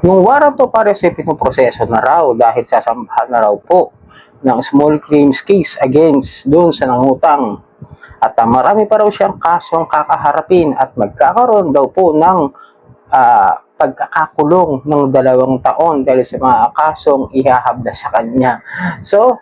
Yung warrant of arrest ay pinoproseso na raw dahil sasambahan na raw po ng small claims case against doon sa nangutang. At marami pa raw siyang kasong kakaharapin at magkakaroon daw po ng pagkakakulong ng 2 taon dahil sa mga kasong ihahabla sa kanya. So,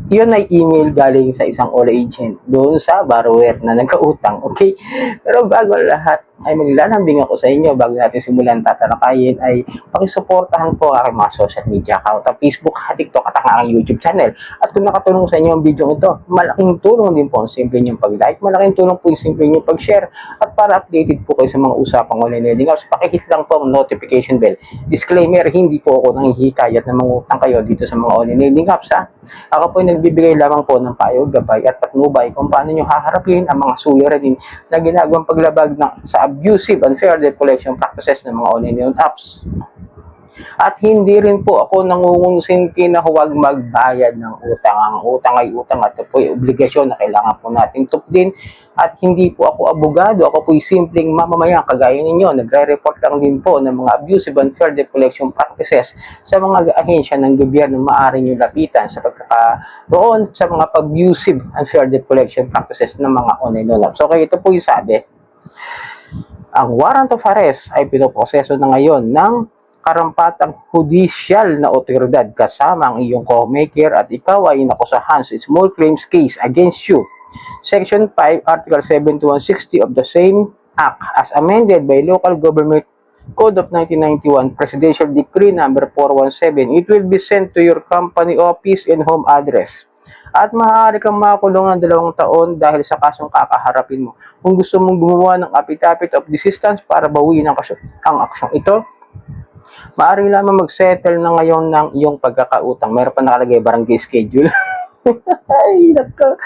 yun ay email galing sa isang all agent doon sa borrower na nagkautang. Okay? Pero bago lahat, ay maglalambing ako sa inyo bago natin simulan tatalakayin ay pakisuportahan po aking mga social media account at Facebook, TikTok at ang aking YouTube channel. At kung nakatulong sa inyo ang video ito, malaking tulong din po ang simple niyong pag-like, malaking tulong po yung simple niyong pag-share at para updated po kayo sa mga usapang online lending apps, pakihit lang po ang notification bell. Disclaimer, hindi po ako nanghihikayat na mangutang kayo dito sa mga online lending apps ha. Ako po ay nagbibigay lamang po ng payo, gabay at patnubay kung paano nyo haharapin ang mga suliranin na ginagawang paglabag sa abusive, unfair debt collection practices ng mga online apps. At hindi rin po ako nangungunsinti na huwag magbayad ng utang. Ang utang ay utang at ito po ay obligasyon na kailangan po nating tupdin. At hindi po ako abogado, ako po ay simpleng mamamayan kagaya ninyo. Nagre-report lang din po ng mga abusive and unfair debt collection practices sa mga ahensya ng gobyerno maaari nyo lapitan sa pagkakaroon sa mga abusive and unfair debt collection practices ng mga online apps. So, okay, ito po yung sabi. Ang warrant of arrest ay pinoproseso na ngayon ng karampatang hudisyal na otoridad kasama ang iyong co-maker at ikaw ay inakusahan sa small claims case against you. Section 5, Article 7160 of the same Act as amended by Local Government Code of 1991, Presidential Decree number 417. It will be sent to your company office and home address. At maaari kang makulong ng 2 taon dahil sa kasong kakaharapin mo. Kung gusto mong gumawa ng affidavit of desistance para bawiin ang aksyon ito, maaari lamang mag-settle na ngayon ng iyong pagkakautang. Meron pa nakalagay barangay schedule. Ay, nako.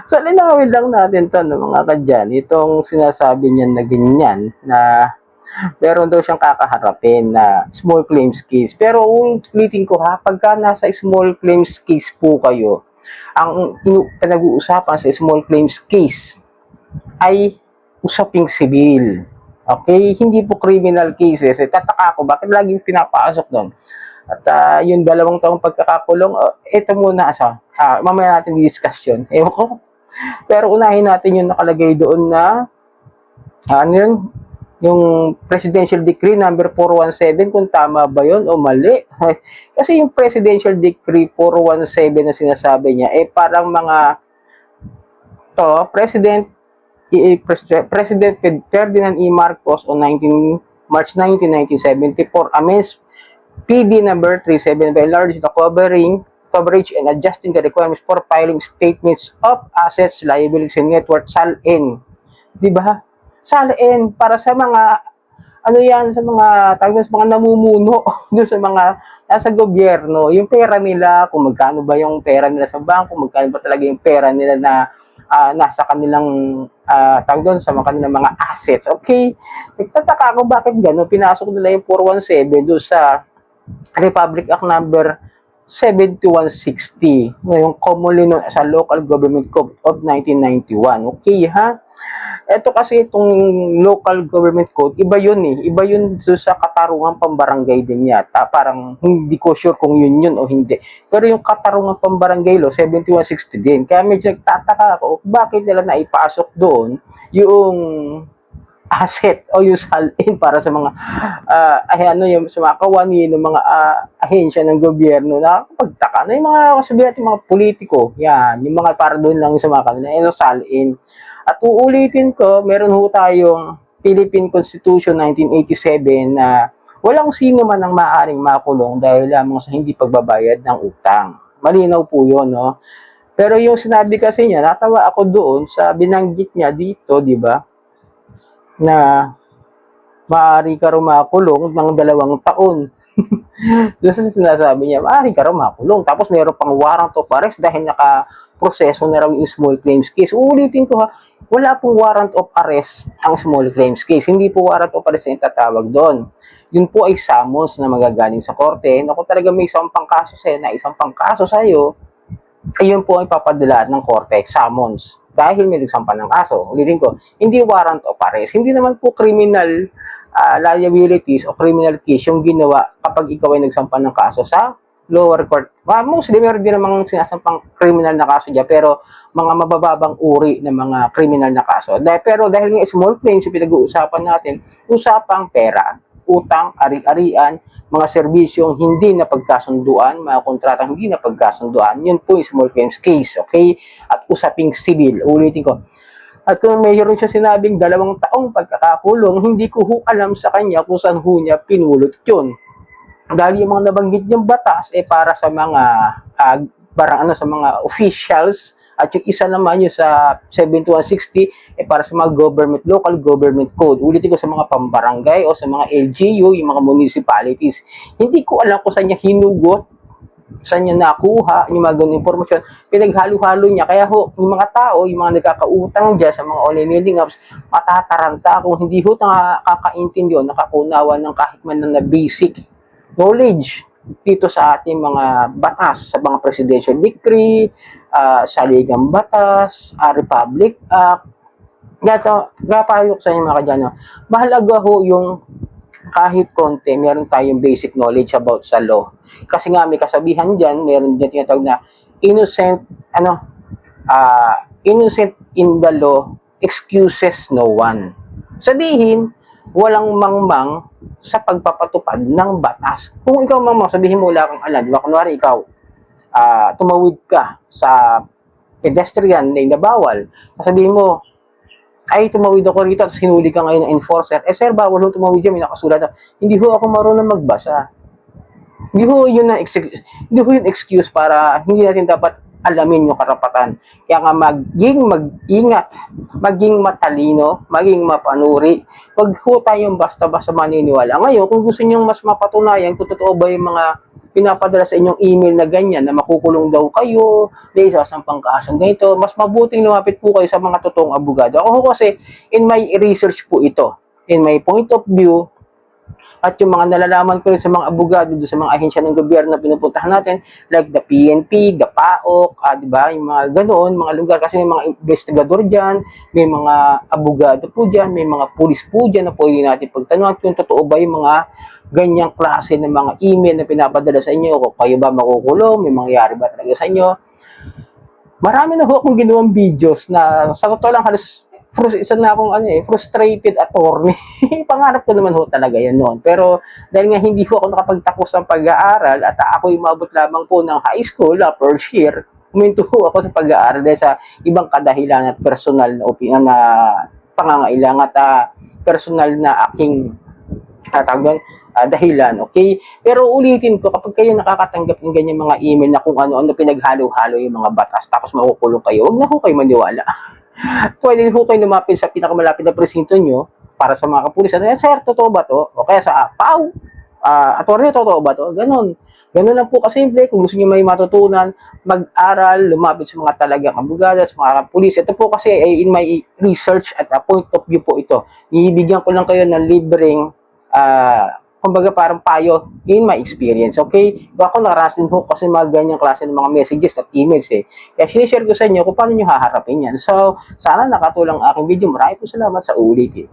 So, linawin lang natin to ng mga kadyan. Itong sinasabi niya na ganyan na meron daw siyang kakaharapin na small claims case. Pero ulitin ko ha, pagka nasa small claims case po kayo, ang pinag-uusapan sa small claims case ay usaping sibil. Okay? Hindi po criminal cases. Tataka ako, bakit laging pinapasok doon? At yung 2 taong pagkakakulong, ito muna mamaya natin i-discuss yun. Ewan ko. Pero unahin natin yung nakalagay doon na yung Presidential Decree number 417, kung tama ba yun o mali. Kasi yung Presidential Decree 417 na sinasabi niya, parang mga President Ferdinand E. Marcos on March 19, 1974 amends PD number 37 by enlarging the coverage and adjusting the requirements for filing statements of assets, liabilities, and net worth, SALN. Diba? SALN para sa mga sa mga namumuno doon sa mga nasa gobyerno, yung pera nila, kung magkano ba yung pera nila sa bangko, kung magkano ba talaga yung pera nila na nasa kanilang sa mga kanilang mga assets. Okay? Nagtataka ako bakit gano'n. Pinasok nila yung 417 doon sa Republic Act number 7160. Ngayong commonly known sa Local Government Code of 1991. Okay ha? Ito kasi itong Local Government Code, iba yun eh. Iba yun sa katarungan pambarangay din yata. Parang hindi ko sure kung yun o hindi. Pero yung katarungan pambarangay law, 7160 din. Kaya medyo nagtataka ako, bakit nila naipasok doon yung asset o yung SALN para sa mga yung sa mga kawani ng mga ahensya ng gobyerno na pagtaka na yung mga sabihin natin mga politiko, yan, yung mga para doon lang sa mga kanila, yung SALN. At uulitin ko, meron ho tayong Philippine Constitution 1987 na walang sino man ang maaaring makulong dahil lamang sa hindi pagbabayad ng utang. Malinaw po yun, no? Pero yung sinabi kasi niya, natawa ako doon sa binanggit niya dito, di ba? Na maaari ka makulong ng 2 taon. Doon sa sinasabi niya, maaari ka makulong. Tapos meron pang warrant of arrest dahil nakaproseso na raw yung small claims case. Uulitin ko ha, wala pong warrant of arrest ang small claims case. Hindi po warrant of arrest na itatawag doon. Yun po ay summons na magagaling sa korte. Na kung talaga may isang pangkaso sa'yo, ayun po ay papadalaan ng korte, summons. Dahil may nagsampa ng kaso. Ulitin ko, hindi warrant of arrest. Hindi naman po criminal liabilities o criminal case yung ginawa kapag ikaw ay nagsampa ng kaso sa lower court. Mostly, meron din namang sinasampang criminal na kaso dyan, pero mga mabababang uri ng mga criminal na kaso. Pero dahil nga small claims yung pinag-uusapan natin, usapang pera, utang, ari-arian, mga serbisyong hindi na pagkasunduan, mga kontratang hindi na pagkasunduan, yun po yung small claims case, okay? At usaping civil, ulitin ko. At kung mayroon siya sinabing 2 taong pagkakakulong, hindi ko ho alam sa kanya kung saan ho niya pinulot yun. Dahil yung mga nabanggit niyang batas para sa mga sa mga officials, at yung isa naman yung sa 7160 para sa mga local government code. Ulitin ko, sa mga pambarangay o sa mga LGU, yung mga municipalities. Hindi ko alam kung saan niya hinugot, saan niya nakuha yung mga ganung impormasyon. Pinaghalo-halo niya. Kaya ho, yung mga tao, yung mga nagkakautang dyan sa mga online lending apps, matataranta kung hindi ho nakakaintindi o nakakunawa ng kahit man na basic knowledge dito sa ating mga batas, sa mga presidential decree, saligang batas, Republic Act. Gapayok sa inyo mga kadyano. Mahalaga ho yung kahit konti, meron tayong basic knowledge about sa law. Kasi nga may kasabihan dyan, meron dyan tinatawag na innocent in the law, excuses no one. Sabihin, walang mangmang sa pagpapatupad ng batas. Kung ikaw mangmang, sabihin mo wala kang alam, diba? Kunwari ikaw, tumawid ka sa pedestrian lane na bawal, sabihin mo, ay tumawid ako rito at hinuli ka ngayon ng enforcer. Sir, bawal ho tumawid dyan, may nakasulat na. Hindi ho ako marunong magbasa. Hindi ho yun excuse para hindi natin dapat alamin yung karapatan. Kaya nga maging mag-ingat, maging matalino, maging mapanuri. Huwag ho tayong basta-basta maniniwala. Ngayon, kung gusto niyo mas mapatunayan kung totoo ba yung mga pinapadala sa inyong email na ganyan, na makukulong daw kayo, dahil sa sampang kasong ganito, mas mabuting lumapit po kayo sa mga totoong abogado. Ako kasi, in my research po ito, in my point of view, at yung mga nalalaman ko rin sa mga abogado, sa mga ahensya ng gobyerno na pinupuntahan natin, like the PNP, the PAOK, diba? Yung mga ganoon, mga lugar, kasi may mga investigador dyan, may mga abogado po dyan, may mga pulis po dyan na pwede natin pagtanong kung totoo ba yung mga ganyang klase ng mga email na pinapadala sa inyo, kung kayo ba makukulong, may mangyayari ba talaga sa inyo. Marami na ho akong ginawang videos na sa totoo lang halos isa na akong frustrated attorney. Pangarap ko naman ho talaga yan noon. Pero dahil nga hindi ho ako nakapagtapos ng pag-aaral at ako'y umabot lamang po ng high school, first year, huminto ho ako sa pag-aaral dahil sa ibang kadahilan at personal na opinion na pangangailangan at personal na aking dahilan, okay? Pero ulitin ko, kapag kayo nakakatanggap ng ganyan mga email na kung ano-ano pinaghalo-halo yung mga batas, tapos makukulong kayo, huwag na ho kayo maniwala. Pwede ho kayo lumapit sa pinakamalapit na presinto nyo para sa mga kapulisan. Sir, totoo ba to? O kaya sa PAW, attorney, totoo ba to? Ganon. Ganon lang po kasimple. Kung gusto nyo may matutunan, mag-aral, lumapit sa mga talagang abogado, sa mga pulis. Ito po kasi ay in my research at point of view po ito. Ibibigyan ko lang kayo ng libreng kumbaga parang payo in my experience, okay? Ako nakaranas din po kasi mga ganyang klase ng mga messages at emails Kaya sinishare ko sa inyo kung paano nyo haharapin yan. So, sana nakatulong aking video. Maraming po salamat sa ulitin.